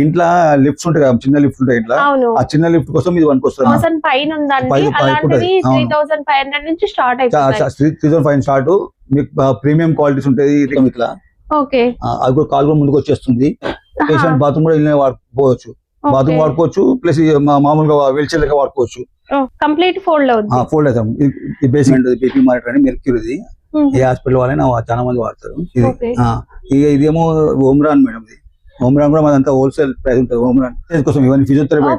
ఇంట్లో లిఫ్ట్స్ ఉంటాయి కదా, చిన్న లిఫ్ట్ ఉంటాయి ఇంట్లో, ఆ చిన్న లిఫ్ట్ కోసం ఇది వరకు వస్తుంది. 3500 నుంచి స్టార్ట్ అవుతుంది. 3500 స్టార్ట్. మీకు ప్రీమియం క్వాలిటీస్ ఉంటాయి ఇట్లా. అది కూడా కాల్ కూడా ముందుకు వచ్చేస్తుంది. పేషెంట్ బాత్రూమ్ కూడా ఇలా వాడుకోవచ్చు, బాత్రూమ్ వాడుకోవచ్చు, ప్లస్ మామూలుగా వీల్ చైర్ లెక్క వాడుకోవచ్చు. కంప్లీట్ ఫోల్డ్ అవుతాం. ఈ బేసిక్ బీపీ మానిటర్ అని మెర్క్యూరీ, ఏ హాస్పిటల్ వాళ్ళైనా చాలా మంది వాడతారు. ఇదేమో ఓమ్రాన్ మేడం. ఇది ఓమ్రాన్ కూడా మనదంతా హోల్సేల్ ప్రైస్ ఉంటుంది. ఓమ్రాన్ కోసం ఇవన్నీ ఫిజియోథెరపీ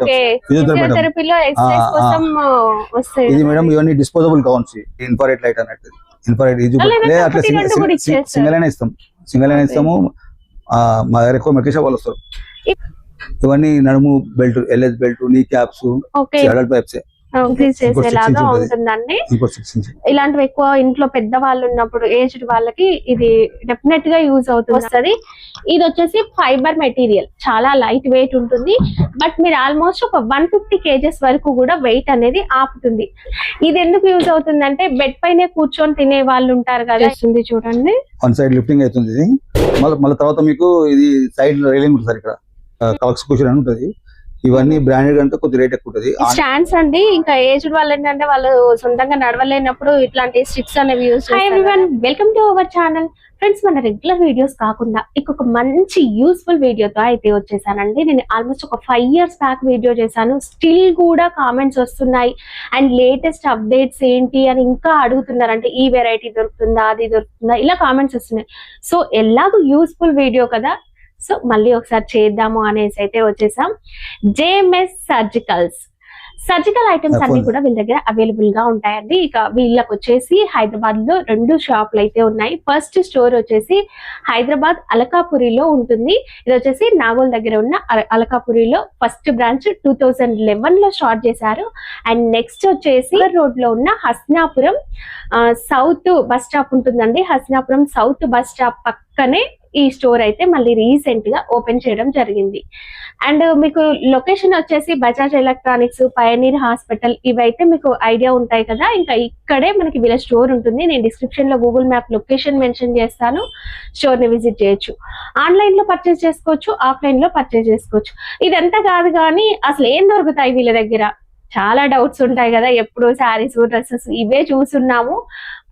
ఇది మేడం. ఇవన్నీ డిస్పోజబుల్ కౌంట్స్, ఇన్ఫ్రారెడ్ లైట్ అన్నట్టు. ఇన్ఫ్రారెడ్ అట్లా సింగిల్ అయినా ఇస్తాము. మా దగ్గర ఎక్కువ మెడికల్ షాప్ వాళ్ళు వస్తారు. ఇవన్నీ నడుము బెల్ట్, ఎల్ఎస్ బెల్ట్, నీ క్యాప్స్, అడల్ట్ పైప్స్ చేసేలాగా ఉంటుందండి. ఇలాంటివి ఎక్కువ ఇంట్లో పెద్ద వాళ్ళు ఉన్నప్పుడు, ఏజ్డ్ వాళ్ళకి ఇది డెఫినెట్ గా యూజ్ అవుతుంది. ఇది వచ్చేసి ఫైబర్ మెటీరియల్, చాలా లైట్ వెయిట్ ఉంటుంది. బట్ మీరు ఆల్మోస్ట్ ఒక 150 kgs వరకు కూడా వెయిట్ అనేది ఆపుతుంది. ఇది ఎందుకు యూజ్ అవుతుంది అంటే, బెడ్ పైనే కూర్చొని తినే వాళ్ళు ఉంటారు కదా, చూడండి వన్ సైడ్ లిఫ్టింగ్ అవుతుంది. ఇది మళ్ళీ తర్వాత మీకు ఇది సైడ్ రైలింగ్ ఉంటుంది. ఇక్కడ కలక్స్ కూర్చొని అని ఉంటుంది. ఇవన్నీ బ్రాండెడ్ అంటే కొద్ది రేట్ ఎక్కువ ఉంటుంది. స్టాండ్స్ అండి. ఇంకా ఏజ్డ్ వాళ్ళు ఏంటంటే వాళ్ళు సొంతంగా నడవలేనప్పుడు ఇట్లాంటి స్టిక్స్ అనేవి యూజ్ చేస్తారు. Welcome to our channel friends. మన రెగ్యులర్ వీడియోస్ కాకుండా ఇంకొక మంచి యూస్ఫుల్ వీడియోతో అయితే వచ్చేసానండి. నేను ఆల్మోస్ట్ ఒక 5 years బ్యాక్ వీడియో చేశాను. స్టిల్ కూడా కామెంట్స్ వస్తున్నాయి అండ్ లేటెస్ట్ అప్డేట్స్ ఏంటి అని ఇంకా అడుగుతున్నారు. అంటే ఈ వెరైటీ దొరుకుతుందా, అది దొరుకుతుందా, ఇలా కామెంట్స్ వస్తున్నాయి. సో ఎలాగో యూస్ఫుల్ వీడియో కదా, సో మళ్ళీ ఒకసారి చేద్దాము అనేసి అయితే వచ్చేసాం. జేఎంఎస్ సర్జికల్ ఐటమ్స్ అన్ని కూడా వీళ్ళ దగ్గర అవైలబుల్ గా ఉంటాయండి. ఇక వీళ్ళకి వచ్చేసి హైదరాబాద్ లో 2 షాపులు అయితే ఉన్నాయి. ఫస్ట్ స్టోర్ వచ్చేసి హైదరాబాద్ అలకాపురిలో ఉంటుంది. ఇది వచ్చేసి నాగోల్ దగ్గర ఉన్న అలకాపురిలో ఫస్ట్ బ్రాంచ్ 2011 లో స్టార్ట్ చేశారు. అండ్ నెక్స్ట్ వచ్చేసి రోడ్ లో ఉన్న హస్నాపురం సౌత్ బస్ స్టాప్ ఉంటుందండి. హస్నాపురం సౌత్ బస్ స్టాప్ పక్కనే ఈ స్టోర్ అయితే మళ్ళీ రీసెంట్ గా ఓపెన్ చేయడం జరిగింది. అండ్ మీకు లొకేషన్ వచ్చేసి బజాజ్ ఎలక్ట్రానిక్స్, పయనీర్ హాస్పిటల్, ఇవైతే మీకు ఐడియా ఉంటాయి కదా. ఇంకా ఇక్కడే మనకి వీళ్ళ స్టోర్ ఉంటుంది. నేను డిస్క్రిప్షన్ లో గూగుల్ మ్యాప్ లొకేషన్ మెన్షన్ చేస్తాను. స్టోర్ ని విజిట్ చేయొచ్చు. ఆన్లైన్ లో పర్చేస్ చేసుకోవచ్చు, ఆఫ్లైన్ లో పర్చేస్ చేసుకోవచ్చు. ఇదంతా కాదు కానీ అసలు ఏం దొరుకుతాయి వీళ్ళ దగ్గర, చాలా డౌట్స్ ఉంటాయి కదా. ఎప్పుడు శారీస్, డ్రెస్సెస్ ఇవే చూస్తున్నాము.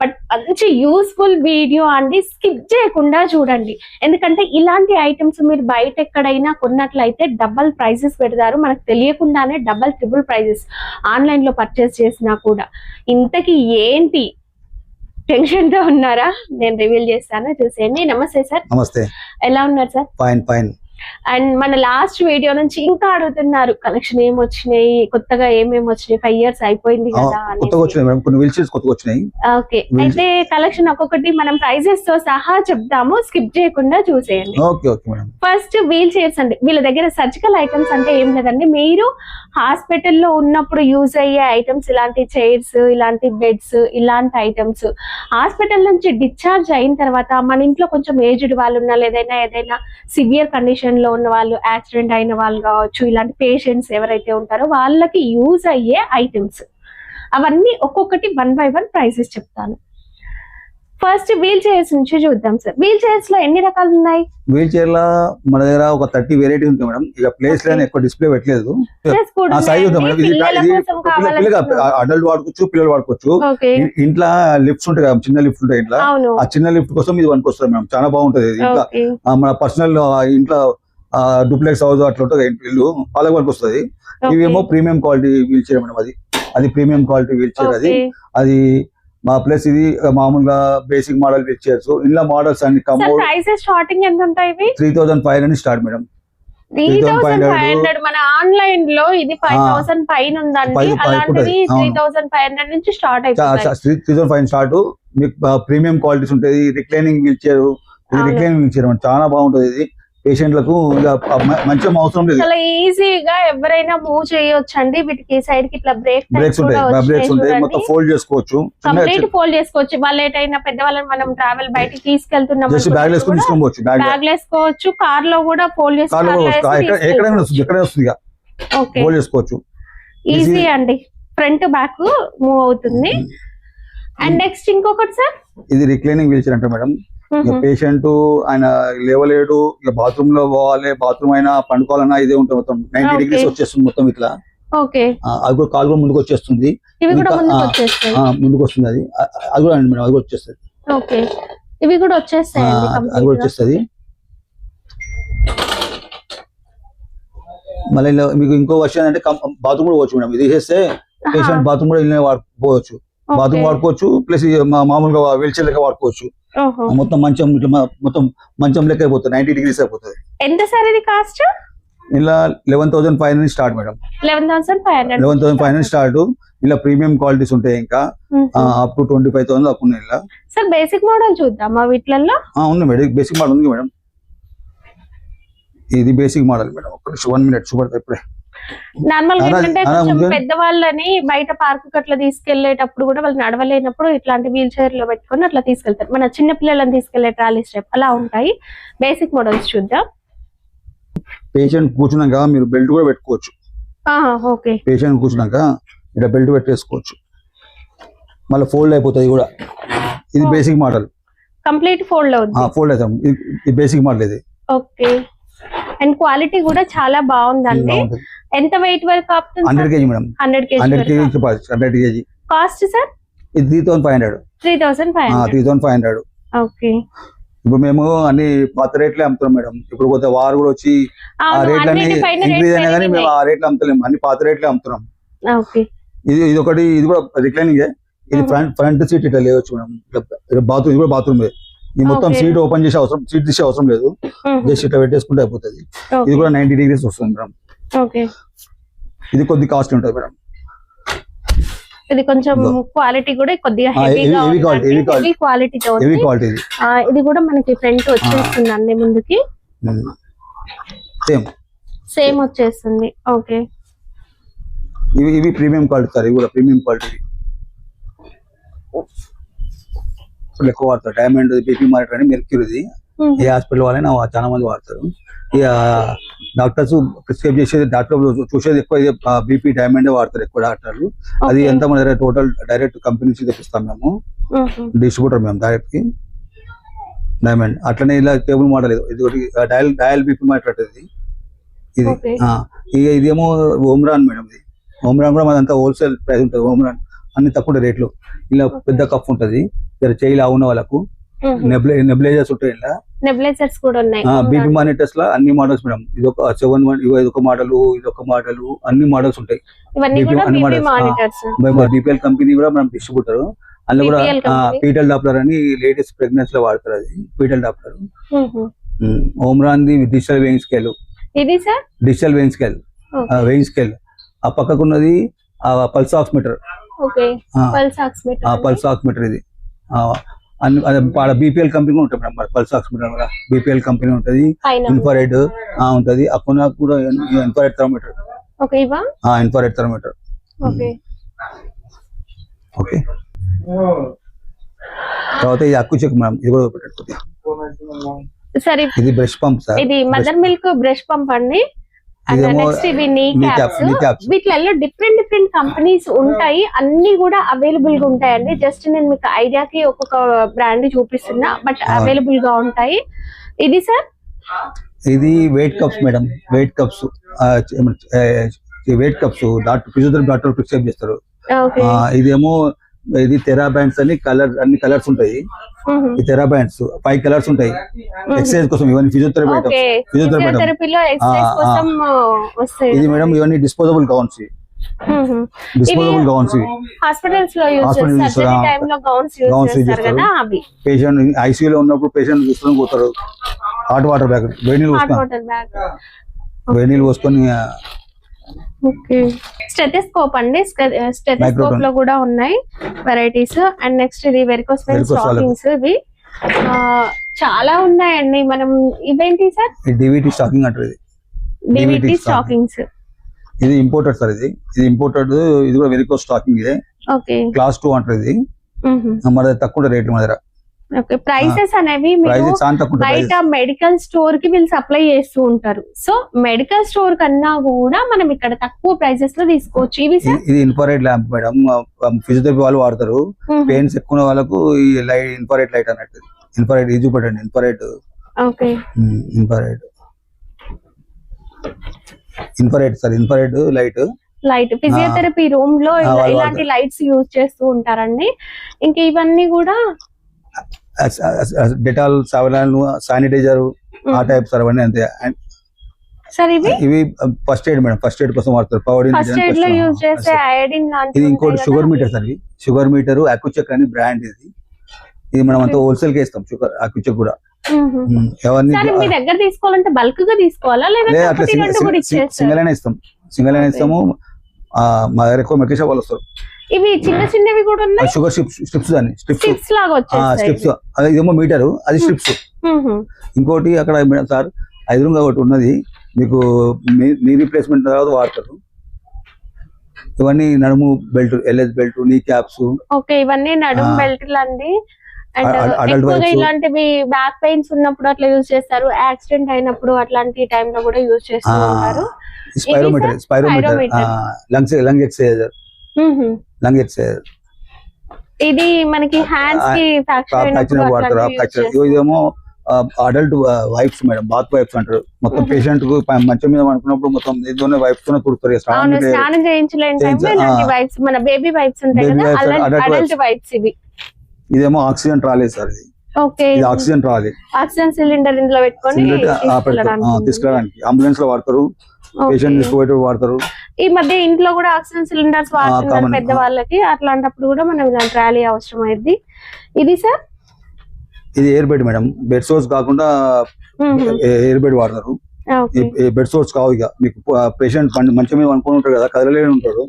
బట్ మంచి యూస్ఫుల్ వీడియో అండి, స్కిప్ చేయకుండా చూడండి. ఎందుకంటే ఇలాంటి ఐటమ్స్ మీరు బయట ఎక్కడైనా కొన్నట్లయితే డబల్ ప్రైజెస్ పెడతారు. మనకు తెలియకుండానే డబల్, ట్రిపుల్ ప్రైజెస్ ఆన్లైన్ లో పర్చేస్ చేసినా కూడా. ఇంతకీ ఏంటి టెన్షన్ తో ఉన్నారా? నేను రివీల్ చేస్తాను, చూసేయండి. నమస్తే సార్. నమస్తే. ఎలా ఉన్నారు సార్? ఫైన్. అండ్ మన లాస్ట్ వీడియో నుంచి ఇంకా అడుగుతున్నారు, కలెక్షన్ ఏమొచ్చినాయి, కొత్తగా ఏమేమి వచ్చినాయి, 5 years అయిపోయింది కదా. ఓకే, అయితే కలెక్షన్ ఒక్కొక్కటి మనం ప్రైజెస్ తో సహా చెప్తాము, స్కిప్ చేయకుండా చూసేయండి. ఫస్ట్ వీల్ చైర్స్ అండి. వీళ్ళ దగ్గర సర్జికల్ ఐటమ్స్ అంటే ఏం లేదండి, మీరు హాస్పిటల్లో ఉన్నప్పుడు యూజ్ అయ్యే ఐటమ్స్, ఇలాంటి చైర్స్, ఇలాంటి బెడ్స్, ఇలాంటి ఐటమ్స్ హాస్పిటల్ నుంచి డిశ్చార్జ్ అయిన తర్వాత మన ఇంట్లో కొంచెం ఏజ్డ్ వాళ్ళు ఉన్నా, ఏదైనా సివియర్ కండిషన్ లో ఉన్న వాళ్ళు, యాక్సిడెంట్ అయిన వాళ్ళు కావచ్చు, ఇలాంటి పేషెంట్స్ ఎవరైతే ఉంటారో వాళ్ళకి యూజ్ అయ్యే ఐటమ్స్ అవన్నీ ఒక్కొక్కటి 1 by 1 ప్రైసెస్ చెప్తాను. ఫస్ట్ వీల్ చైర్స్ నుంచి చూద్దాం సార్. వీల్ చైర్స్ లో ఎన్ని రకాలు ఉన్నాయి? వీల్ చైర్ లో మన దగ్గర ఒక 30 వెరైటీ ఉంటాయి మేడం. ఇక ప్లేస్ లో ఎక్కువ డిస్ప్లే పెట్టలేదు. సైజ్ ఉంది మేడం. ఇది అడల్ట్ వాడుకోవచ్చు, పిల్లలు వాడుకోవచ్చు. ఇంట్లో లిఫ్ట్స్ ఉంటాయి కదా, చిన్న లిఫ్ట్ ఉంటాయి ఇంట్లో, ఆ చిన్న లిఫ్ట్ కోసం ఇది వరకు వస్తుంది మేడం. చాలా బాగుంటది. ఇంకా మన పర్సనల్ ఇంట్లో డూప్లెక్స్ హౌస్ అట్లా ఉంటుంది ఇల్లు, వాళ్ళకి వరకు వస్తుంది. ఇవేమో premium quality wheelchair madam. అది ప్రీమియం క్వాలిటీ వీల్ చైర్. అది మా ప్లస్ ఇది మామూలుగా బేసిక్ మోడల్ వీల్ చైర్స్. ఇలా మోడల్స్ అన్ని స్టార్టింగ్ ఎంత ఉంటాయి? 3500 స్టార్ట్ మేడం. 3500. మన ఆన్లైన్ లో ఇది 5000 పైన ఉందండి. అలాంటివి 3500 నుంచి స్టార్ట్ అవుతాయి. 3500 స్టార్ట్. మీకు ప్రీమియం క్వాలిటీస్ ఉంటాయి. Reclining wheelchair, reclining wheelchair చాలా బాగుంటది. ఇది పేషెంట్లకు మంచిగా అవసరం లేదు, చాలా ఈజీగా ఎవరైనా మూవ్ చేయొచ్చు అండి. వీటికి సైడ్ కి ఇట్లా బ్రేక్స్ ఉంటాయి, మొత్తం ఫోల్డ్ చేసుకోవచ్చు, కంప్లీట్ ఫోల్డ్ చేసుకోవచ్చు. వాళ్ళు ఏటైనా పెద్దవాళ్ళని మనం ట్రావెల్ బయటికి తీసుకెళ్తున్నాం, బ్యాగ్ వేసుకోవచ్చు. కార్ లో కూడా ఫోల్డ్ చేసుకోవచ్చు. ఈజీ అండి, ఫ్రంట్ బ్యాక్ మూవ్ అవుతుంది. అండ్ నెక్స్ట్ ఇంకొకటి సార్, ఇది రిక్లైనింగ్ వీల్ చైర్ అంటే మేడం. ఇక పేషెంట్ ఆయన లేవలేడు, ఇక బాత్రూమ్ లో పోవాలి, బాత్రూమ్ అయినా పండుకోవాలన్నా ఇదే ఉంటుంది. మొత్తం 90 degrees వచ్చేస్తుంది మొత్తం ఇట్లా. అది కూడా కాలు కూడా ముందుకు వచ్చేస్తుంది, ముందుకు వస్తుంది. అది కూడా అండి మేడం, అది కూడా వచ్చేస్తుంది. ఇవి కూడా వచ్చేస్తాయి, అది కూడా వచ్చేస్తుంది. మళ్ళీ మీకు ఇంకో వర్షన్ అంటే బాత్రూమ్ కూడా పోవచ్చు మేడం. ఇది చేస్తే పేషెంట్ బాత్రూమ్ కూడా వెళ్ళిన వాడుకోవచ్చు, బాత్రూమ్ వాడుకోవచ్చు, ప్లస్ మామూలుగా వీల్ చైర్ లెక్క వాడుకోవచ్చు. మొత్తం మంచం మొత్తం మంచం లెక్క అయిపోతుంది, 90 degrees అయిపోతుంది. ఎంత సార్ ఇది కాస్ట్? ఇలా 11,500 స్టార్ట్ మేడం. 11,500 స్టార్ట్. ఇలా ప్రీమియం క్వాలిటీస్ ఉంటాయి, ఇంకా అప్ టు 25,000 దాకా ఉన్నాయి. ఇలా సార్ బేసిక్ మోడల్ చూద్దామా వీటిల్లో? ఉంది మేడం, బేసిక్ మోడల్ ఉంది మేడం. ఇది బేసిక్ మోడల్ మేడం. 1 minute చూపడతా ఇప్పుడే. నార్మల్ గా ఏంటంటే కొంచెం పెద్దవాళ్ళని బయట పార్క్ అట్లా తీసుకెళ్లేటప్పుడు కూడా వాళ్ళు నడవలేనప్పుడు ఇట్లాంటి వీల్ చైర్ లో పెట్టుకొని అట్లా తీసుకెళ్తారు. మన చిన్న పిల్లలను తీసుకెళ్లే ట్రాలీ స్టెప్ అలా ఉంటాయి. బేసిక్ మోడల్స్ చూద్దాం. పేషెంట్ కూర్చున్నాక మీరు బెల్ట్ కూడా పెట్టుకోవచ్చు. పేషెంట్ కూర్చున్నాక ఇలా బెల్ట్ పెట్టేసుకోవచ్చు, మళ్ళీ ఫోల్డ్ అయిపోతుంది కూడా. ఇది బేసిక్ మోడల్, కంప్లీట్ ఫోల్డ్ అవుతుంది. ఫోల్డ్ అవుతాం, ఇది బేసిక్ మోడల్. ఇది ఓకే. అండ్ క్వాలిటీ కూడా చాలా బాగుందండి. ఎంత వెయిట్ వరకు ఆపుతుంది? 100 kg madam. 100 kg. Cost sir? ఇది 3,500. 3,500. ఓకే. ఇప్పుడు మేము అన్ని పాత రేట్లే అమ్ముతున్నాం మేడం. ఇప్పుడు కొత్త వారు కూడా వచ్చి ఆ రేట్లన్నీ ఇంక్రీజ్ అయినా కానీ మేము ఆ రేట్లు అమ్ముతలేము, అన్ని పాత రేట్లే అమ్ముతున్నాం. ఇది ఒకటి, ఇది కూడా రిక్లైనింగ్. ఇది ఫ్రంట్ సీట్ ఇట్లా లేవచ్చు మేడం. బాత్రూమ్, ఇది కూడా బాత్రూమ్. ఈ మొత్తం సీట్ ఓపెన్ చేసే అవసరం, సీట్ తీసే అవసరం లేదు, జస్ట్ ఇట్లా పెట్టేసుకుంటే అయిపోతుంది. ఇది కూడా 90 degrees వస్తుంది మేడం. ఇది కొద్ది కాస్ట్ ఉంటుంది మేడం. ఇది కొంచెం క్వాలిటీ కూడా కొద్దిగా హెవీ క్వాలిటీ. ఇది కూడా మనకి ఫ్రంట్ వచ్చేస్తుంది అన్ని ముందుకి సేమ్ వచ్చేస్తుంది. ఓకే. ఇవి ప్రీమియం క్వాలిటీ సార్, ఇవి కూడా ప్రీమియం క్వాలిటీ. ఎక్కువ వాడతారు డైమండ్, బీపీ మానిటర్ అని, మెర్క్యూరీ. ఏ హాస్పిటల్ వాళ్ళైనా చాలా మంది వాడతారు. ఇక డాక్టర్స్ ప్రిస్క్రైబ్ చేసేది, డాక్టర్ చూసేది ఎక్కువ బీపీ డైమండ్ వాడతారు ఎక్కువ డాక్టర్లు. అది ఎంత మన దగ్గర టోటల్ డైరెక్ట్ కంపెనీ నుంచి తెప్పిస్తాం మేము, డిస్ట్రిబ్యూటర్ మేము డైరెక్ట్ కి డైమండ్. అట్లనే ఇలా టేబుల్ మోడల్, ఇది ఒకటి డయల్ బీపీ మానిటర్. ఇది ఇదేమో ఓమ్రాన్ మేడం. ఇది ఓమ్రాన్ కూడా మాదంతా హోల్సేల్ ప్రైస్ ఉంటుంది. ఓమ్రాన్ అన్ని తక్కువ రేట్లు. ఇలా పెద్ద కప్ ఉంటది, చేయిలా ఉన్న వాళ్ళకు. నెబులైజర్స్ ఉంటాయి, ఇలా నెబులైజర్స్ కూడా ఉన్నాయి. బీపీ మానిటర్స్ లో అన్ని మోడల్స్ మేడం. ఇది ఒక 7-1, ఇదొక మోడల్, ఇదొక మోడల్, అన్ని మోడల్స్ ఉంటాయి. బీపీఎల్ కంపెనీ కూడా మనం డిస్ట్రిబ్యూటర్. అందులో కూడా పీటల్ డాప్లర్ అని లేడీస్ ప్రెగ్నెన్సీ లో వాడతారు. అది fetal doppler. Omron the digital weighing scale. ఇది sir digital weighing scale, weighing scale. ఆ పక్కకున్నది పల్స్ ఆక్సిమీటర్. Pulse oximeter. ఇది బీపీఎల్ కంపెనీ కూడా ఉంటుంది మేడం. పల్స్ ఆక్సిమీటర్ కూడా బీపీఎల్ కంపెనీ ఉంటుంది. ఇన్ఫ్రారెడ్ ఉంటది. అక్కడ కూడా infrared thermometer. Infrared thermometer. Okay. తర్వాత ఇది అక్కు చెక్ మేడం. ఇది కూడా పెట్టండి. ఇది బ్రష్ పంప్ సార్. ఇది మదర్ మిల్క్ బ్రష్ పంప్ అండి. నెక్స్ట్ ఇవి నీ క్యాప్స్. వీటిలో డిఫరెంట్ కంపెనీస్ ఉంటాయి, అన్ని కూడా అవైలబుల్ గా ఉంటాయండి. జస్ట్ నేను మీకు ఐడియాకి ఒక్కొక్క బ్రాండ్ చూపిస్తున్నా, బట్ అవైలబుల్ గా ఉంటాయి. ఇది సార్, ఇది weight cups madam. Weight cups physiotherapy doctor prescribe చేస్తారు. ఇదేమో ఇది థెరాబ్యాండ్స్ అని అన్ని కలర్స్ ఉంటాయి. ఈ థెరాబ్యాండ్స్ 5 కలర్స్ ఉంటాయి ఎక్సర్సైజ్ కోసం. ఇవన్నీ ఫిజియోథెరపీ ఇది మేడం. ఇవన్నీ డిస్పోజబుల్ గౌన్స్. హాస్పిటల్స్ లో పేషెంట్ ఐసీయూ లో ఉన్నప్పుడు పేషెంట్ తీసుకొని పోతారు. హాట్ వాటర్ బ్యాగ్, వేడి నీళ్ళు పోసుకొని. స్టెథోస్కోప్ అండి. స్టెథోస్కోప్ లో కూడా ఉన్నాయి వెరైటీస్. అండ్ నెక్స్ట్ ఇది వెరికోస్ వెయిన్ స్టాకింగ్స్. ఇవి చాలా ఉన్నాయండి. మనం ఇవేంటి సార్? డివిటీ స్టాకింగ్ అంటారు. DVT stockings. ఇది ఇంపోర్టెడ్ సార్. ఇది ఇంపోర్టెడ్. ఇది కూడా వెరికోస్ స్టాకింగ్. క్లాస్ 2 అంటారు. ఇది మన తక్కువ రేట్లు మన దగ్గర. ప్రైసెస్ అనేవి బయట మెడికల్ స్టోర్ కి వీళ్ళు సప్లై చేస్తూ ఉంటారు. సో మెడికల్ స్టోర్ కన్నా కూడా మనం ఇక్కడ తక్కువ ప్రైసెస్ లో తీసుకోవచ్చు. ఇది ఇన్ఫ్రారెడ్ ల్యాంప్ మేడం. ఫిజియోథెరపీ వాళ్ళు వాడతారు. పెయిన్స్ ఎక్కువ వాళ్ళకు ఈ ఇన్ఫ్రారెడ్ లైట్ అన్నట్టు. ఇన్ఫ్రారెడ్ ఇది చూపెట్టండి. Okay infrared sir, infrared light physiotherapy room లో ఇలాంటి లైట్స్ యూజ్ చేస్తూ ఉంటారండి. ఇంకా ఇవన్నీ కూడా డెటాల్, సావలాన్, శానిటైజర్ ఆ టైప్ సార్ అవన్నీ అంతే. సార్ ఇవి first aid madam, first aid కోసం వాడతారు. ఫస్ట్ ఎయిడ్ లో యూజ్ చేసే అయోడిన్ లాంటివి. ఇది ఇంకోటి sugar meter sir, sugar meter Accu-Chek అని బ్రాండ్. ఇది మనం అంతా హోల్సేల్ కి ఇస్తాం. షుగర్ అక్యుచెక్ కూడా ఎవరిని మీ దగ్గర తీసుకోవాలంటే బల్క్ గా తీసుకోవాలా లేదా సింగల్ అయినా ఇస్తాం, సింగల్ అయినా ఇస్తాము. మా దగ్గర ఎక్కువ మెడికల్ షాప్ వాళ్ళు వస్తారు. ఇవి చిన్న చిన్నవి కూడా ఉన్నాయి. షుగర్ స్ట్రిప్స్ అని స్ట్రిప్స్ లాగా వచ్చేస్తాయి. స్ట్రిప్స్ అది ఇదేమో మీటర్, అది స్ట్రిప్స్. ఇంకోటి అక్కడ సార్ ఎదురుగా ఒకటి ఉన్నది మీకు, నీ రీప్లేస్మెంట్ తర్వాత వాడతారు. ఇవన్నీ నడుము బెల్ట్, ఎల్ఎస్ బెల్ట్, నీ క్యాప్స్. ఓకే, ఇవన్నీ నడుము బెల్ట్లు అండి. అండ్ ఇలాంటివి బ్యాక్ పెయిన్స్ ఉన్నప్పుడు అట్లా యూజ్ చేస్తారు. యాక్సిడెంట్ అయినప్పుడు అట్లాంటి టైం లో కూడా యూజ్ చేస్తూ ఉంటారు. Spirometer, lung exerciser, lung exerciser. ఇది మనకి హ్యాండ్స్ కి ఫ్రాక్చర్ వాడతారు. ఇదేమో adult wipes madam, bath wipes అంటారు. మొత్తం పేషెంట్ కు మంచం మీద అనుకున్నప్పుడు మొత్తం దీంతోనే వైప్స్ తోనే తుడుతారు. స్నానం చేయించలేని టైంలో వైప్స్, మన బేబీ వైప్స్ ఉంటాయి కదా, అడల్ట్ వైప్స్ ఇవి. ఇదేమో ఆక్సిజన్ ట్రాలీ సార్, ఇది ఆక్సిజన్ ట్రాలీ, ఆక్సిజన్ సిలిండర్ ఇందులో పెట్టుకొని తీసుకెళ్ళడానికి అంబులెన్స్ లో వాడతారు, పేషెంట్ తీసుకుపోయేటప్పుడు వాడతారు. ఈ మధ్య ఇంట్లో కూడా ఆక్సిజన్ సిలిండర్స్ వాడుతున్నారు పెద్ద వాళ్ళకి. అట్లాంటప్పుడు కూడా మనం ఇలాంటి ట్రాలీ అవసరం అయింది. ఇది సార్, ఇది air bed madam, bed source కాకుండా ఎయిర్ బెడ్ వాడతారు. బెడ్ సోర్స్ కావు, ఇక మీకు పేషెంట్ మంచం మీద అనుకుని ఉంటారు కదా, కదలలేని ఉంటారు,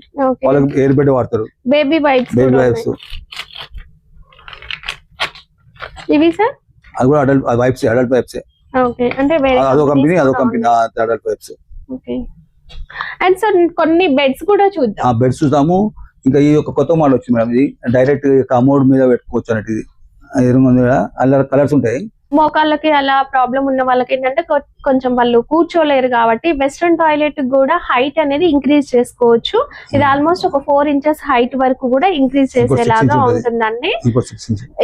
వాళ్ళకి ఎయిర్ బెడ్ వాడతారు. బేబీ వైప్స్ ఇవి సార్, అది కూడా adult wipes, adult wipes. Okay, అంటే అదో company adult wipes. Okay, and sir కొన్ని బెడ్స్ కూడా చూద్దాం. బెడ్స్ చూద్దాము. ఇంకా ఈ ఒక కొత్త మోడల్ వచ్చింది మేడం, ఇది డైరెక్ట్ కమోడ్ మీద పెట్టుకోవచ్చు అన్నట్టు. ఇది అలా కలర్స్ ఉంటాయి. మోకాళ్ళకి అలా ప్రాబ్లం ఉన్న వాళ్ళకి ఏంటంటే కొంచెం వాళ్ళు కూర్చోలేరు కాబట్టి వెస్ట్రన్ టాయిలెట్ కూడా హైట్ అనేది ఇంక్రీజ్ చేసుకోవచ్చు. ఇది ఆల్మోస్ట్ ఒక 4 inches హైట్ వరకు కూడా ఇంక్రీజ్ చేసేలాగా ఉంటుందండి.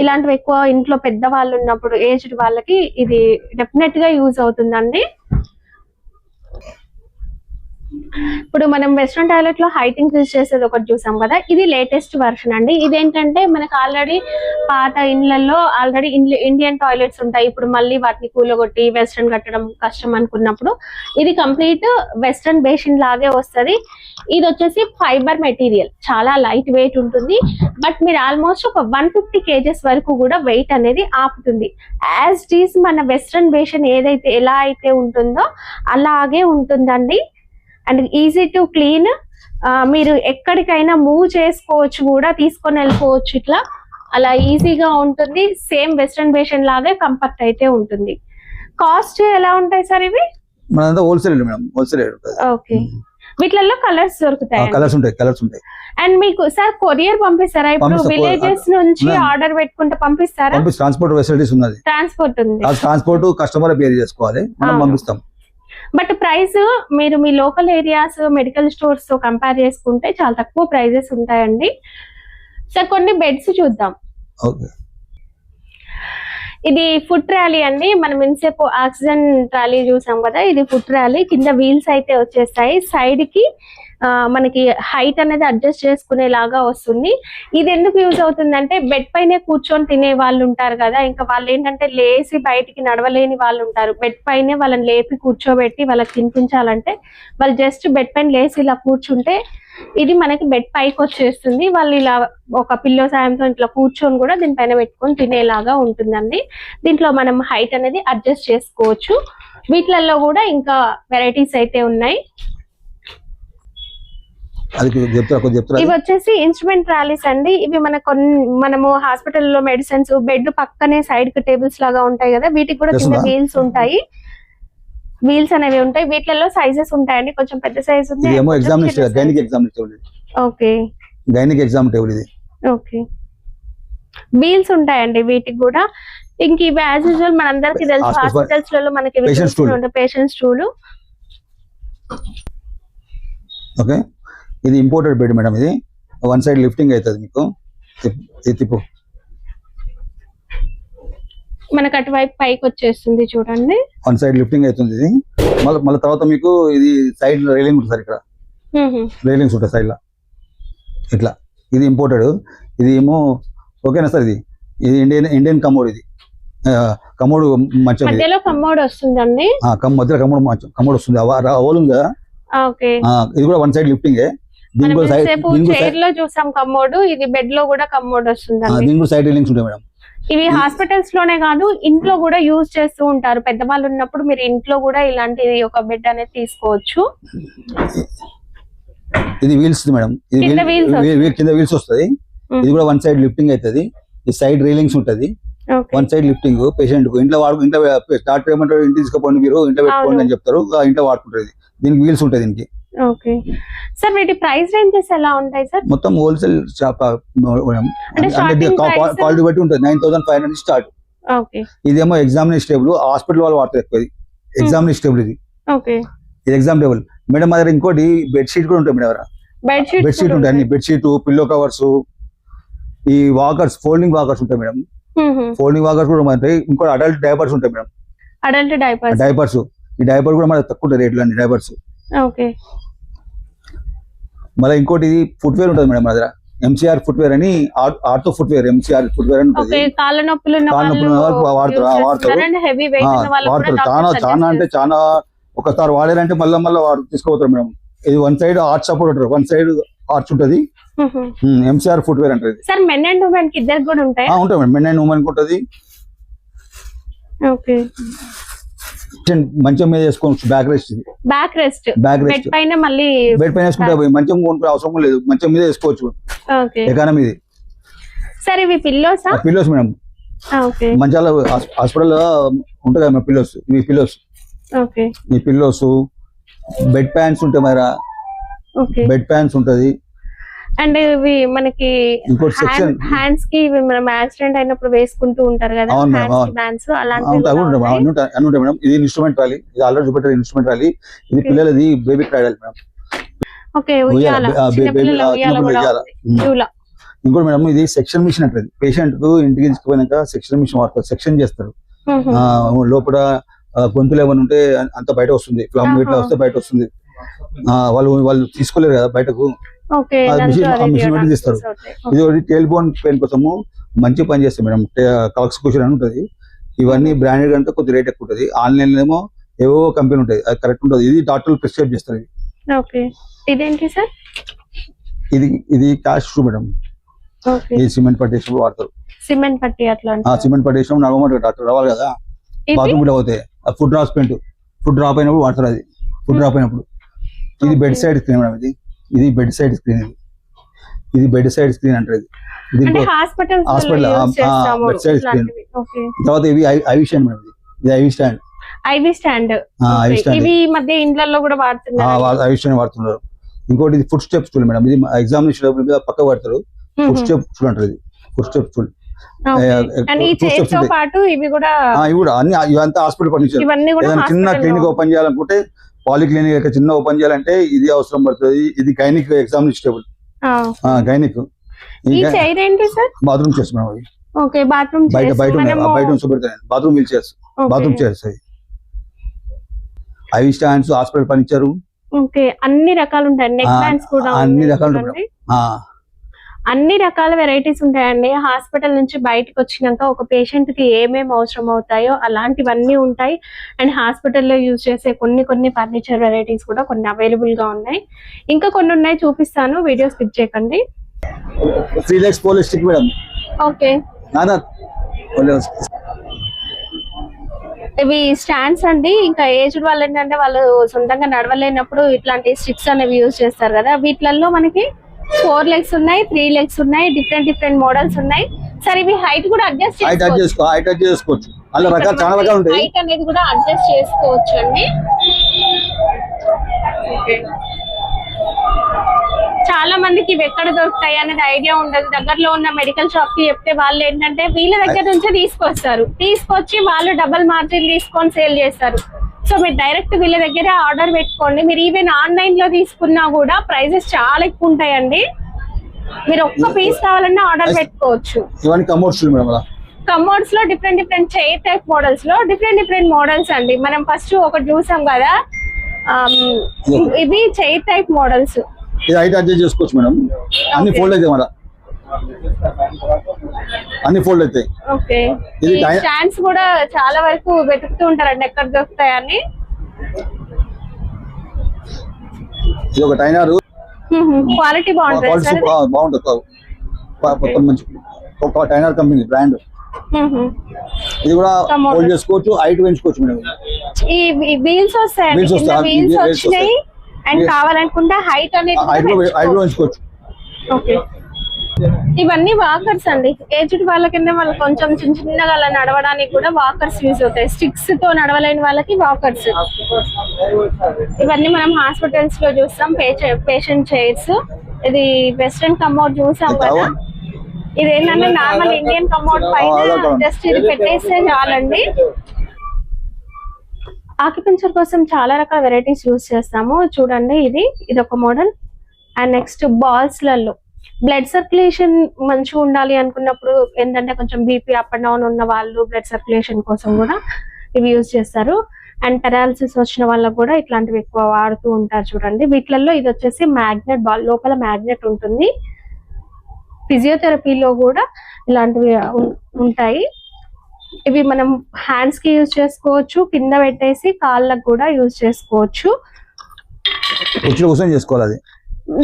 ఇలాంటివి ఎక్కువ ఇంట్లో పెద్ద వాళ్ళు ఉన్నప్పుడు, ఏజ్డ్ వాళ్ళకి ఇది డెఫినెట్ గా యూజ్ అవుతుందండి. ఇప్పుడు మనం వెస్ట్రన్ టాయిలెట్ లో హైట్ ఇంక్రీజ్ చేసేది ఒకటి చూసాం కదా, ఇది లేటెస్ట్ వర్షన్ అండి. ఇదేంటంటే మనకు ఆల్రెడీ పాత ఇండ్లలో ఆల్రెడీ ఇండియన్ టాయిలెట్స్ ఉంటాయి. ఇప్పుడు మళ్ళీ వాటిని కూలగొట్టి వెస్ట్రన్ కట్టడం కష్టం అనుకున్నప్పుడు ఇది కంప్లీట్ వెస్ట్రన్ బేసిన్ లాగే వస్తుంది. ఇది వచ్చేసి ఫైబర్ మెటీరియల్, చాలా లైట్ వెయిట్ ఉంటుంది. బట్ మీరు ఆల్మోస్ట్ ఒక 150 kgs వరకు కూడా వెయిట్ అనేది ఆపుతుంది. యాజ్ ఇట్ ఈస్ మన వెస్ట్రన్ బేసిన్ ఏదైతే ఎలా అయితే ఉంటుందో అలాగే ఉంటుందండి. అండ్ ఈజీ టు క్లీన్, మీరు ఎక్కడికైనా మూవ్ చేసుకోవచ్చు కూడా, తీసుకొని వెళ్ళిపోవచ్చు ఇట్లా, అలా ఈజీగా ఉంటుంది. సేమ్ వెస్ట్రన్ బేసిన్ లాగే కంఫర్ట్ అయితే ఉంటుంది. కాస్ట్ ఎలా ఉంటాయి సార్ ఇవి? Wholesale madam, wholesale. ఓకే, వీటిలలో కలర్స్ దొరుకుతాయి. కలర్స్ ఉంటాయి. అండ్ మీకు సార్ కొరియర్ పంపిస్తారా? ఇప్పుడు విలేజెస్ నుంచి ఆర్డర్ పెట్టుకుంటే పంపిస్తారా? ట్రాన్స్పోర్ట్ ఫెసిలిటీస్ ఉన్నది. ట్రాన్స్పోర్ట్ ఉంది. ట్రాన్స్పోర్ట్ కస్టమర్ పే చేసుకోవాలి, మనం పంపిస్తాం. బట్ ప్రైస్ మీరు మీ లోకల్ ఏరియాస్ మెడికల్ స్టోర్స్ తో కంపేర్ చేసుకుంటే చాలా తక్కువ ప్రైజెస్ ఉంటాయండి. సార్ కొన్ని బెడ్స్ చూద్దాం. ఇది ఫుట్ ట్రాలీ అండి. మనం ఇన్సేపు ఆక్సిజన్ ట్రాలీ చూసాం కదా, ఇది ఫుట్ ట్రాలీ. కింద వీల్స్ అయితే వచ్చేస్తాయి. సైడ్ కి మనకి హైట్ అనేది అడ్జస్ట్ చేసుకునేలాగా వస్తుంది. ఇది ఎందుకు యూజ్ అవుతుందంటే బెడ్ పైనే కూర్చొని తినే వాళ్ళు ఉంటారు కదా, ఇంకా వాళ్ళు ఏంటంటే లేచి బయటికి నడవలేని వాళ్ళు ఉంటారు. బెడ్ పైనే వాళ్ళని లేపి కూర్చోబెట్టి వాళ్ళకి తినిపించాలంటే వాళ్ళు జస్ట్ బెడ్ పైన లేచి ఇలా కూర్చుంటే ఇది మనకి బెడ్ పైకి వచ్చేస్తుంది. వాళ్ళు ఇలా ఒక పిల్లో సాయంతో ఇట్లా కూర్చొని కూడా దీనిపైన పెట్టుకొని తినేలాగా ఉంటుందండి. దీంట్లో మనం హైట్ అనేది అడ్జస్ట్ చేసుకోవచ్చు. వీటిలలో కూడా ఇంకా వెరైటీస్ అయితే ఉన్నాయి. ఇవి వచ్చేసి ఇన్స్ట్రుమెంట్ ట్రాలీస్ అండి. ఇవి మనము హాస్పిటల్లో మెడిసిన్స్ బెడ్ పక్కనే సైడ్ కి టేబుల్స్ లాగా ఉంటాయి కదా, వీటికి కూడా చిన్న వీల్స్ ఉంటాయి. వీల్స్ అనేవి ఉంటాయి. వీటిలలో సైజెస్ ఉంటాయండి. కొంచెం పెద్ద సైజ్ ఉంది. ఓకే, వీల్స్ ఉంటాయండి వీటికి కూడా. ఇంక ఇవి యాజ్ యూజువల్ మనందరికి తెలుసు, హాస్పిటల్స్ లలో మనకి పేషెంట్ స్టూల్. ఓకే, ఇది ఇంపోర్టెడ్ బెడ్ మేడం. ఇది వన్ సైడ్ లిఫ్టింగ్ అవుతుంది మీకు. మనకు అటువైపు పైకి వచ్చేస్తుంది చూడండి. వన్ సైడ్ లిఫ్టింగ్ అవుతుంది ఇది. మళ్ళీ తర్వాత మీకు ఇది సైడ్ రైలింగ్ ఉంటుంది సార్. ఇక్కడ రైలింగ్స్ ఉంటాయి సైడ్ లా ఇట్లా. ఇది ఇంపోర్టెడ్, ఇది ఏమో ఓకేనా సార్. ఇది ఇండియన్ కమోడ్. ఇది కమోడ్ మంచిగా మధ్యలో కమోడ్ వస్తుందండి. మధ్యలో కమోడ్ వస్తుంది. అవల్ ఉంది కదా, ఇది కూడా వన్ సైడ్ లిఫ్టింగ్. చైర్ చూసాం కమోడ్, ఇది బెడ్ లో కూడా కమోడ్ వస్తుంది. దీని కూడా సైడ్ రైలింగ్స్ ఉంటాయి మేడం. ఇవి హాస్పిటల్స్ లోనే కాదు ఇంట్లో కూడా యూజ్ చేస్తూ ఉంటారు. పెద్దవాళ్ళు ఉన్నప్పుడు మీరు ఇంట్లో కూడా ఇలాంటి ఒక బెడ్ అనేది తీసుకోవచ్చు. ఇది వీల్స్ మేడం, కింద వీల్స్ వస్తుంది. ఇది కూడా వన్ సైడ్ లిఫ్టింగ్ అవుతుంది. ఈ సైడ్ రైలింగ్స్ ఉంటది, వన్ సైడ్ లిఫ్టింగ్. పేషెంట్ కు ఇంట్లో ఇంట్లో స్టార్ట్ చేయమంటారు, ఇంటి తీసుకోండి మీరు ఇంట్లో పెట్టుకోండి అని చెప్తారు, ఇంట్లో వాడుకుంటారు. దీనికి వీల్స్ ఉంటాయి దీనికి. ఓకే సార్, వీటి ప్రైస్ రేంజెస్ ఎలా ఉంటాయి సార్? మొత్తం హోల్సేల్ షాప్ క్వాలిటీ బట్టి ఉంటుంది. 9,500 స్టార్ట్. ఇదేమో ఎగ్జామినేషన్ స్టేబుల్, హాస్పిటల్ వాళ్ళు వాడతారు ఎక్కువ. ఇది ఎగ్జామినేషన్ స్టేబుల్. ఇది ఎగ్జామ్ టేబుల్ మేడం. మా దగ్గర ఇంకోటి బెడ్షీట్ కూడా ఉంటాయి మేడం. బెడ్షీట్ ఉంటాయి అన్ని, బెడ్షీట్, పిల్లో కవర్స్, ఈ వాకర్స్, ఫోల్డింగ్ వాకర్స్ ఉంటాయి మేడం. ఫోల్డింగ్ వాకర్స్ కూడా ఉంటాయి. ఇంకోటి అడల్ట్ డైపర్స్ ఉంటాయి మేడం. అడల్ట్ డైపర్స్, ఈ డైపర్ కూడా మనకి తక్కువ ఉంటాయి రేట్లు అన్ని డైపర్స్. మళ్ళీ ఇంకోటి ఫుట్వేర్ ఉంటుంది మేడం మన దగ్గర. ఎంసీఆర్ ఫుట్వేర్ అని, ఆర్థో ఫుట్వేర్, ఎంసీఆర్ ఫుట్వేర్ అని ఉంటుంది. కాళ్ళ నొప్పులు వాడతారు. చాలా అంటే చాలా. ఒకసారి వాడారంటే మళ్ళీ తీసుకోపోతారు మేడం. ఇది వన్ సైడ్ ఆర్చ్ సపోర్ట్ ఉంటుంది, వన్ సైడ్ ఆర్చ్ ఉంటుంది. ఎంసీఆర్ ఫుట్వేర్ అంటే సార్ మెన్ అండ్ ఉమెన్ కి ఇద్దరు కూడా ఉంటాయి. ఉంటాయి మేడం, మెన్ అండ్ ఉమెన్ కి ఉంటుంది. మంచం మీద వేసుకోవచ్చు. బ్యాక్ రెస్ట్ బెడ్ పైన మళ్ళీ బెడ్ పైన వేసుకుంటే మంచం కొనుక్కునే అవసరం లేదు, మంచం మీద వేసుకోవచ్చు. ఎకానమీ. సార్ ఇవి పిల్లోస్ మేడం. మంచాల హాస్పిటల్ ఉంటాయి కదా పిల్లోస్. ఇవి పిల్లోస్, ఈ పిల్లోస్. బెడ్ ప్యాన్స్ ఉంటాయి మరి, బెడ్ ప్యాన్స్ ఉంటది. అండ్ ఇవి మనకి హ్యాండ్స్ కి మనం యాక్సిడెంట్ అయినప్పుడు వేసుకుంటూ ఉంటారు కదా, మేడం. ఇది ఇన్స్ట్రుమెంట్ ట్రాలీ, ఇది ఆల్రెడీ చూపెట్టారు ఇన్స్ట్రుమెంట్ ట్రాలీ. ఇది పిల్లలది బేబీ క్రైడల్ మేడం. ఇంకోటి మేడం, ఇది సెక్షన్ మిషన్ అంటది. పేషెంట్ కు ఇంటికి తీసుకుపోయినాక సెక్షన్ మిషన్ వాడతారు, సెక్షన్ చేస్తారు. లోపల గొంతులు ఏమైనా ఉంటే అంత బయట వస్తుంది, ఫ్లమ్ ఇట్లా వస్తే బయట వస్తుంది. వాళ్ళు తీసుకోలేరు కదా బయటకు, మిషన్ పెట్టి తీస్తారు. ఇది ఒకటి టేల్ బోన్ పెయిన్ కోసము మంచి పని చేస్తాయి మేడం. కలక్స్ కుషన్ అని ఉంటుంది. ఇవన్నీ బ్రాండెడ్ కనుక కొద్ది రేట్ ఎక్కువ ఉంటుంది. ఆన్లైన్ లో ఏమో ఏవో కంపెనీ ఉంటాయి, అది కరెక్ట్ ఉంటుంది. ఇది డాక్టర్లు ప్రిస్క్రైబ్ చేస్తారు. ఇది క్యాష్ షూ మేడం. ఇది సిమెంట్ పట్టేసినప్పుడు వాడతారు. సిమెంట్ పట్టి అట్లా సిమెంట్ పట్టేసినప్పుడు నడవమంటారు డాక్టర్, రావాలి కదా. బాత్రూమ్ కూడా అవుతాయి. ఫుడ్ డ్రాప్స్మెంట్, ఫుడ్ డ్రాప్ అయినప్పుడు వాడతారు. అది ఫుడ్ డ్రాప్ అయినప్పుడు. ఇది బెడ్ సైడ్ స్క్రీన్ మేడం. ఇది బెడ్ సైడ్ స్క్రీన్. ఇది బెడ్ సైడ్ స్క్రీన్ అంటారు. ఇది హాస్పిటల్ బెడ్ సైడ్ స్క్రీన్. తర్వాత ఇవి ఐవి స్టాండ్ మేడం. ఇది ఐవి స్టాండ్. ఇవి మధ్య ఇండ్లలో కూడా వాడుతున్నారు, ఐవి స్టాండ్ వాడుతున్నారు. ఇంకోటి ఇది ఫుడ్ స్టెప్స్ టూల్ మేడం. ఇది ఎగ్జామినేషన్ మీద పక్క పడతారు. ఫుడ్ స్టెప్ టూల్ అంటారు. ఇది ఫుడ్ స్టెప్ టూల్. ఇవి కూడా అన్ని ఇవంతా హాస్పిటల్ ఫర్నిచర్. చిన్న క్లినిక్ ఓపెన్ చేయాలనుకుంటే, పాలిక్లినిక్ చిన్న ఓపెన్ చేయాలంటే ఇది అవసరం పడుతుంది. ఇది gynaec examination table, gynaec. Bathroom చేస్తాం అవి. బయట పెడతాను bathroom wheelchairs, bathroom chairs. IV stands, hospital furniture, అన్ని రకాలు ఉంటాయి. నెక్ బ్యాండ్స్ కూడా అన్ని రకాలు ఉంటాయి. అన్ని రకాల వెరైటీస్ ఉంటాయండి. హాస్పిటల్ నుంచి బయటకు వచ్చినాక ఒక పేషెంట్ కి ఏమేమి అవసరం అవుతాయో అలాంటివన్నీ ఉంటాయి. అండ్ హాస్పిటల్లో యూజ్ చేసే కొన్ని ఫర్నిచర్ వెరైటీస్ కూడా కొన్ని అవైలబుల్ గా ఉన్నాయి. ఇంకా కొన్ని ఉన్నాయి, చూపిస్తాను, వీడియో స్కిప్ చేయకండి. 3 legs పోలిస్టిక్ మేడం. ఓకే, ఇవి స్టాండ్స్ అండి. ఇంకా ఏజ్డ్ వాళ్ళు ఏంటంటే వాళ్ళు సొంతంగా నడవలేనప్పుడు ఇట్లాంటి స్టిక్స్ అనేవి యూజ్ చేస్తారు కదా. వీటిలలో మనకి 4 legs ఉన్నాయి, 3 legs ఉన్నాయి, డిఫరెంట్ మోడల్స్ ఉన్నాయి. సరే ఇవి హైట్ కూడా అడ్జస్ట్ చేసుకోవచ్చు. అలా రకాలు చాలా రకాలు ఉంటాయి. హైట్ అనేది కూడా అడ్జస్ట్ చేసుకోవచ్చు అండి. చాలా మందికి ఇవి ఎక్కడ దొరుకుతాయి అనేది ఐడియా ఉండదు. దగ్గరలో ఉన్న మెడికల్ షాప్ కి చెప్తే వాళ్ళు ఏంటంటే వీళ్ళ దగ్గర నుంచే తీసుకొచ్చి వాళ్ళు డబుల్ మార్జిన్ తీసుకొని సేల్ చేస్తారు. సో మీరు డైరెక్ట్ వీళ్ళ దగ్గర ఆర్డర్ పెట్టుకోండి. మీరు ఈవెన్ ఆన్లైన్ లో తీసుకున్నా కూడా ప్రైజెస్ చాలా ఎక్కువ ఉంటాయండి. మీరు ఒక్క పీస్ కావాలన్నా ఆర్డర్ పెట్టుకోవచ్చు. కమోడ్స్ లో డిఫరెంట్ చైర్ టైప్ మోడల్స్ లో డిఫరెంట్ మోడల్స్ అండి. మనం ఫస్ట్ ఒకటి చూసాం కదా, ఇవి చైర్ టైప్ మోడల్స్. ఇది హైట్ అడ్జస్ట్ చేసుకోవచ్చు మేడం, అన్ని ఫోల్డ్ అవుతాయి మేడం, అన్ని ఫోల్డ్ అవుతాయి. ఓకే, ఈ స్టాండ్స్ కూడా చాలా వరకు వెతుకుతూ ఉంటారండి ఎక్కడ దొరుకుతాయని. ఇది ఒక టైనర్, క్వాలిటీ బాగుంటుంది, బాగుంటుంది, మంచి టైనర్ కంపెనీ బ్రాండ్. ఇది కూడా హోల్డ్ చేసుకోవచ్చు, హైట్ పెంచుకోవచ్చు మేడం. ఈ వీల్స్ వస్తాయండి, వీల్స్ వచ్చినాయి అండ్ కావాలనుకుంటే హైట్ అనేది పెంచుకోవచ్చు. ఓకే, ఇవన్నీ వాకర్స్ అండి. ఏజ్డ్ వాళ్ళకంటే వాళ్ళకి కొంచెం చిన్నగా అలా నడవడానికి కూడా వాకర్స్ యూజ్ అవుతాయి. స్టిక్స్ తో నడవలేని వాళ్ళకి వాకర్స్. ఇవన్నీ మనం హాస్పిటల్స్ లో చూస్తాం, పేషెంట్ చైర్స్. ఇది వెస్ట్రన్ కమోడ్ చూసాం కదా, ఇది ఏంటంటే నార్మల్ ఇండియన్ కమోడ్ పైన జస్ట్ ఇది పెట్టేస్తే చాలండి. ఆక్యుపెన్చర్ కోసం చాలా రకాల వెరైటీస్ యూజ్ చేస్తాము చూడండి. ఇది ఒక మోడల్. అండ్ నెక్స్ట్ బాల్స్ లలో బ్లడ్ సర్క్యులేషన్ మంచిగా ఉండాలి అనుకున్నప్పుడు ఏంటంటే కొంచెం బీపీ అప్ అండ్ డౌన్ ఉన్న వాళ్ళు బ్లడ్ సర్క్యులేషన్ కోసం కూడా ఇవి యూజ్ చేస్తారు. అండ్ పెరాలసిస్ వచ్చిన వాళ్ళకు కూడా ఇట్లాంటివి ఎక్కువ వాడుతూ ఉంటారు చూడండి. వీటిలలో ఇది వచ్చేసి మ్యాగ్నెట్ బాల్, లోపల మ్యాగ్నెట్ ఉంటుంది. ఫిజియోథెరపీలో కూడా ఇలాంటివి ఉంటాయి. ఇవి మనం హ్యాండ్స్ కి యూజ్ చేసుకోవచ్చు, కింద పెట్టేసి కాళ్ళకు కూడా యూజ్ చేసుకోవచ్చు. చేసుకోవాలి.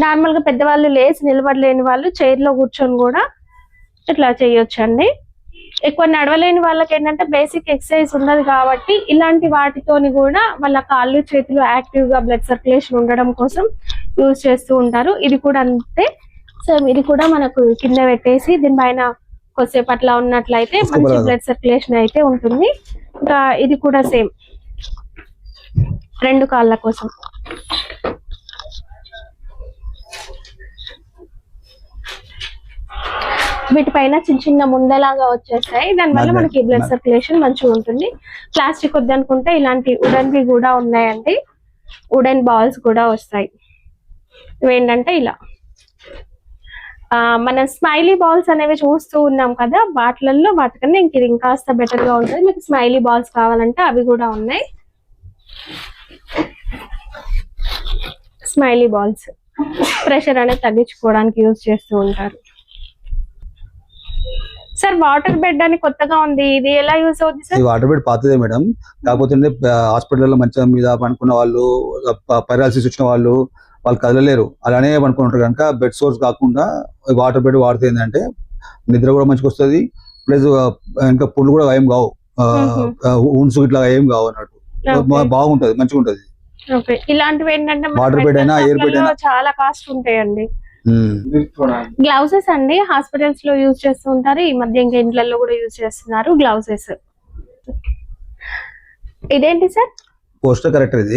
నార్మల్ గా పెద్దవాళ్ళు లేచి నిలబడలేని వాళ్ళు చైర్ లో కూర్చొని కూడా ఇట్లా చేయొచ్చు అండి. ఎక్కువ నడవలేని వాళ్ళకి ఏంటంటే బేసిక్ ఎక్సర్సైజ్ ఉండదు కాబట్టి ఇలాంటి వాటితోని కూడా వాళ్ళ కాళ్ళు చేతులు యాక్టివ్ గా బ్లడ్ సర్క్యులేషన్ ఉండడం కోసం యూజ్ చేస్తూ ఉంటారు. ఇది కూడా అంతే సేమ్, ఇది కూడా మనకు కింద పెట్టేసి దీనిపైన కొద్దిసేపు అట్లా ఉన్నట్లయితే మంచి బ్లడ్ సర్క్యులేషన్ అయితే ఉంటుంది. ఇంకా ఇది కూడా సేమ్, రెండు కాళ్ళ కోసం. వీటిపైన చిన్న ముందలాగా వచ్చేస్తాయి, దానివల్ల మనకి బ్లడ్ సర్క్యులేషన్ మంచిగా ఉంటుంది. ప్లాస్టిక్ వద్దనుకుంటే ఇలాంటి వుడెన్ వి కూడా ఉన్నాయండి, వుడెన్ బాల్స్ కూడా వస్తాయి. ఇవేంటంటే ఇలా మనం స్మైలీ బాల్స్ అనేవి చూస్తూ ఉన్నాం కదా, వాటికన్నా ఇంక ఇది ఇంకాస్త బెటర్ గా ఉంటుంది. మీకు స్మైలీ బాల్స్ కావాలంటే అవి కూడా ఉన్నాయి. స్మైలీ బాల్స్ ప్రెషర్ అనేది తగ్గించుకోవడానికి యూజ్ చేస్తూ ఉంటారు. సార్ వాటర్ బెడ్ అని కొత్తగా ఉంది, ఇది ఎలా యూజ్ అవుతుంది సార్? ఈ వాటర్ బెడ్ పాతదే మేడం, కాకపోతే హాస్పిటల్లో మంచం మీద పనుకున్న వాళ్ళు, పారాలసిస్ వచ్చిన వాళ్ళు కదలలేరు, అలానే పనుకుంటారు కనుక బెడ్ సోర్స్ కాకుండా వాటర్ బెడ్ వాడితే ఏంటంటే నిద్ర కూడా మంచిగా వస్తుంది. ప్లస్ ఇంకా పుళ్ళు కూడా ఏం కావు, ఊన్స్ ఇట్లా ఏం కావు అన్నట్టు, బాగుంటది, మంచిగా ఉంటది. ఇలాంటివి ఏంటంటే వాటర్ బెడ్ అయినా ఎయిర్ బెడ్ అయినా చాలా కాస్ట్ ఉంటాయండి. గ్లౌజెస్ అండి హాస్పిటల్స్ లో యూజ్ చేస్తూ ఉంటారు, ఈ మధ్య ఇంకా ఇంట్లలో కూడా యూజ్ చేస్తున్నారు గ్లౌజెస్. ఇదేంటి సార్? Poster collector.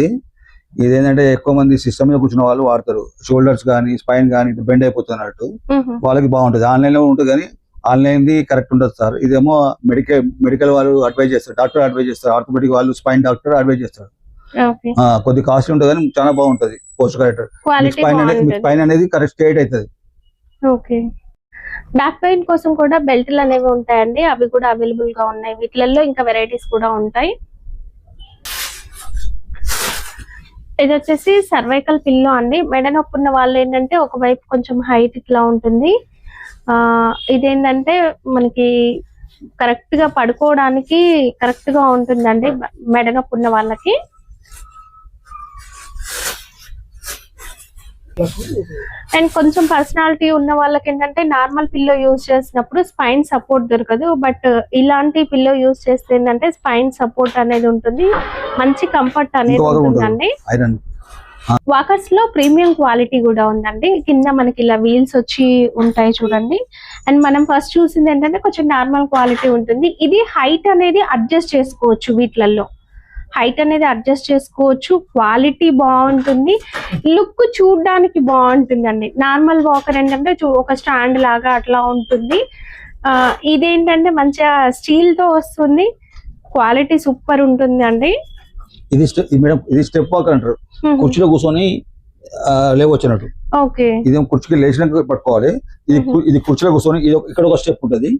ఇదేంటంటే ఎక్కువ మంది సిస్టమ్ మీద కూర్చున్న వాళ్ళు వాడతారు, షోల్డర్స్ కానీ స్పైన్ కానీ బెండ్ అయిపోతున్నట్టు వాళ్ళకి బాగుంటుంది. ఆన్లైన్ లో ఉంటుంది కానీ ఆన్లైన్ ది కరెక్ట్ ఉంటుంది సార్. ఇదేమో మెడికల్ వాళ్ళు అడ్వైజ్ చేస్తారు, డాక్టర్ అడ్వైజ్ చేస్తారు, ఆర్థోపెడిక్ వాళ్ళు స్పైన్ డాక్టర్ అడ్వైజ్ చేస్తారు. కొద్ది కాస్ట్ ఉంటుంది కానీ చాలా బాగుంటది పోస్ట్ కరెక్టర్. స్పైన్ అనేది కరెక్ట్ స్ట్రైట్ అవుతుంది. ఓకే, బ్యాక్ పెయిన్ కోసం కూడా బెల్ట్లు అనేవి ఉంటాయండి, అవి కూడా అవైలబుల్ గా ఉన్నాయి. వీటిలలో ఇంకా వెరైటీస్ కూడా ఉంటాయి. ఇది వచ్చేసి సర్వైకల్ పిల్లో అండి. మెడ నొప్పి ఉన్న వాళ్ళు ఏంటంటే ఒకవైపు కొంచెం హైట్ ఇట్లా ఉంటుంది. ఇదేంటంటే మనకి కరెక్ట్ గా పడుకోవడానికి కరెక్ట్ గా ఉంటుందండి మెడ నొప్పి ఉన్న వాళ్ళకి. అండ్ కొంచెం పర్సనాలిటీ ఉన్న వాళ్ళకి ఏంటంటే నార్మల్ పిల్లో యూజ్ చేసినప్పుడు స్పైన్ సపోర్ట్ దొరకదు, బట్ ఇలాంటి పిల్లో యూజ్ చేస్తే ఏంటంటే స్పైన్ సపోర్ట్ అనేది ఉంటుంది, మంచి కంఫర్ట్ అనేది ఉంటుందండి. వాకర్స్ లో ప్రీమియం క్వాలిటీ కూడా ఉందండి. కింద మనకి ఇలా వీల్స్ వచ్చి ఉంటాయి చూడండి. అండ్ మనం ఫస్ట్ చూసింది ఏంటంటే కొంచెం నార్మల్ క్వాలిటీ ఉంటుంది. ఇది హైట్ అనేది అడ్జస్ట్ చేసుకోవచ్చు, వీటిలలో హైట్ అనేది అడ్జస్ట్ చేసుకోవచ్చు, క్వాలిటీ బాగుంటుంది, లుక్ చూడడానికి బాగుంటుందండి. నార్మల్ వాకర్ ఏంటంటే ఒక స్టాండ్ లాగా అట్లా ఉంటుంది. ఇదేంటంటే మంచిగా స్టీల్ తో వస్తుంది, క్వాలిటీ సూపర్ ఉంటుంది అండి. ఇది మేడం ఇది స్టెప్ వాకర్ అంటారు, కుర్చీలో కూర్చొని లేవచ్చినట్టు. ఓకే, ఇది కుర్చీకి లేచినాక పట్టుకోవాలి. ఇది కుర్చీలో కూర్చొని ఇక్కడ ఒక స్టెప్ ఉంటుంది,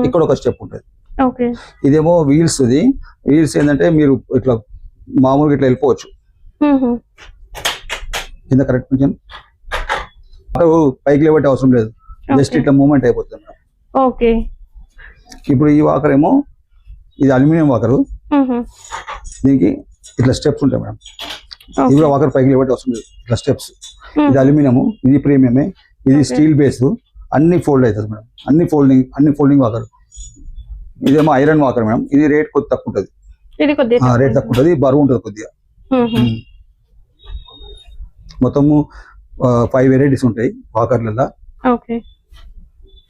ఇక్కడ ఒక స్టెప్ ఉంటుంది. ఓకే. ఇదేమో వీల్స్. వీల్స్ ఏంటంటే మీరు ఇట్లా మామూలుగా ఇట్లా వెళ్ళిపోవచ్చు కింద కరెక్ట్ కొంచెం పైకి లేవట్టే అవసరం లేదు, జస్ట్ ఇట్లా మూవ్మెంట్ అయిపోతుంది మేడం. ఓకే. ఇప్పుడు ఈ వాకర్ ఏమో ఇది అల్యూమినియం వాకరు, దీనికి ఇట్లా స్టెప్స్ ఉంటాయి మేడం. ఇది కూడా వాకర్ పైకి లేవట్టే అవసరం లేదు, ఇట్లా స్టెప్స్. ఇది అల్యూమినియం, ఇది ప్రీమియమే, ఇది స్టీల్ బేస్, అన్ని ఫోల్డ్ అవుతుంది మేడం, అన్ని ఫోల్డింగ్ వాకర్. ఇదేమో ఐరన్ వాకర్ మేడం, ఇది రేట్ కొద్ది తక్కువ ఉంటుంది, రేట్ తక్కువ ఉంటుంది, బరువు ఉంటుంది కొద్దిగా. మొత్తము 5 వెరైటీస్ ఉంటాయి వాకర్లలో.